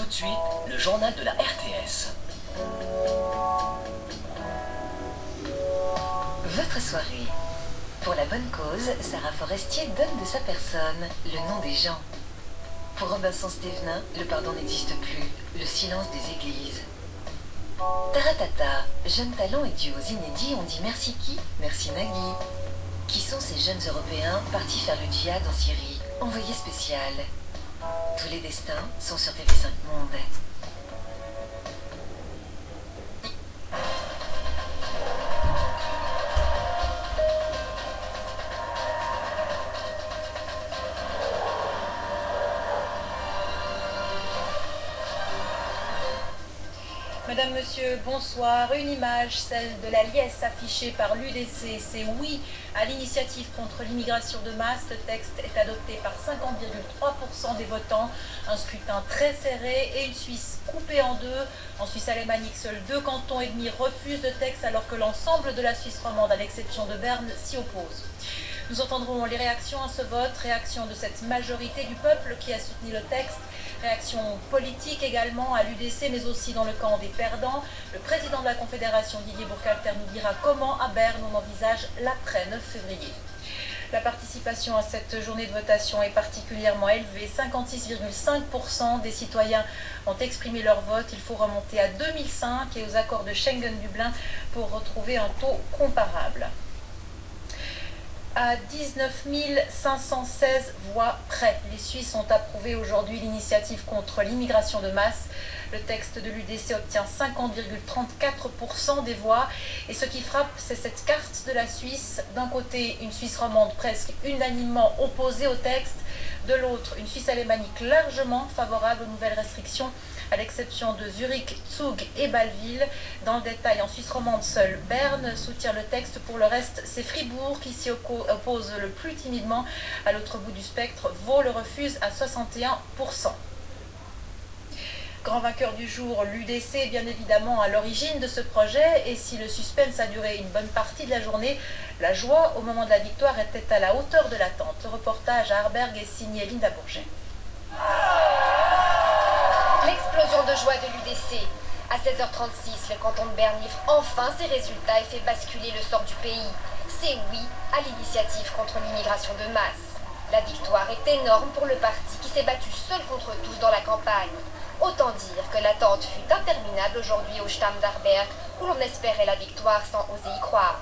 Tout de suite, le journal de la RTS. Votre soirée. Pour la bonne cause, Sarah Forestier donne de sa personne le nom des gens. Pour Robinson Stevenin, le pardon n'existe plus, le silence des églises. Taratata, jeunes talents et duos inédits ont dit merci qui? Merci Nagui. Qui sont ces jeunes Européens partis faire le djihad en Syrie? Envoyé spécial. Tous les destins sont sur TV5 Monde. Madame, Monsieur, bonsoir. Une image, celle de la liesse affichée par l'UDC. C'est oui à l'initiative contre l'immigration de masse. Le texte est adopté par 50,3% des votants. Un scrutin très serré et une Suisse coupée en deux. En Suisse alémanique, seuls 2 cantons et demi refusent le texte alors que l'ensemble de la Suisse romande, à l'exception de Berne, s'y oppose. Nous entendrons les réactions à ce vote, réaction de cette majorité du peuple qui a soutenu le texte, réaction politique également à l'UDC, mais aussi dans le camp des perdants. Le président de la Confédération, Didier Burkhalter, nous dira comment à Berne on envisage l'après 9 février. La participation à cette journée de votation est particulièrement élevée. 56,5% des citoyens ont exprimé leur vote. Il faut remonter à 2005 et aux accords de Schengen-Dublin pour retrouver un taux comparable. À 19 516 voix près, les Suisses ont approuvé aujourd'hui l'initiative contre l'immigration de masse. Le texte de l'UDC obtient 50,34% des voix. Et ce qui frappe, c'est cette carte de la Suisse. D'un côté, une Suisse romande presque unanimement opposée au texte. De l'autre, une Suisse alémanique largement favorable aux nouvelles restrictions, à l'exception de Zurich, Zug et Bâle-Ville. Dans le détail, en Suisse romande, seul Berne soutient le texte. Pour le reste, c'est Fribourg qui s'y oppose le plus timidement. À l'autre bout du spectre, Vaud le refuse à 61%. Grand vainqueur du jour, l'UDC est bien évidemment à l'origine de ce projet. Et si le suspense a duré une bonne partie de la journée, la joie au moment de la victoire était à la hauteur de l'attente. Le reportage à Arberg est signé Linda Bourget. L'explosion de joie de l'UDC. À 16h36, le canton de Berne livre enfin ses résultats et fait basculer le sort du pays. C'est oui à l'initiative contre l'immigration de masse. La victoire est énorme pour le parti qui s'est battu seul contre tous dans la campagne. Autant dire que l'attente fut interminable aujourd'hui au Stamm d'Arberg, où l'on espérait la victoire sans oser y croire.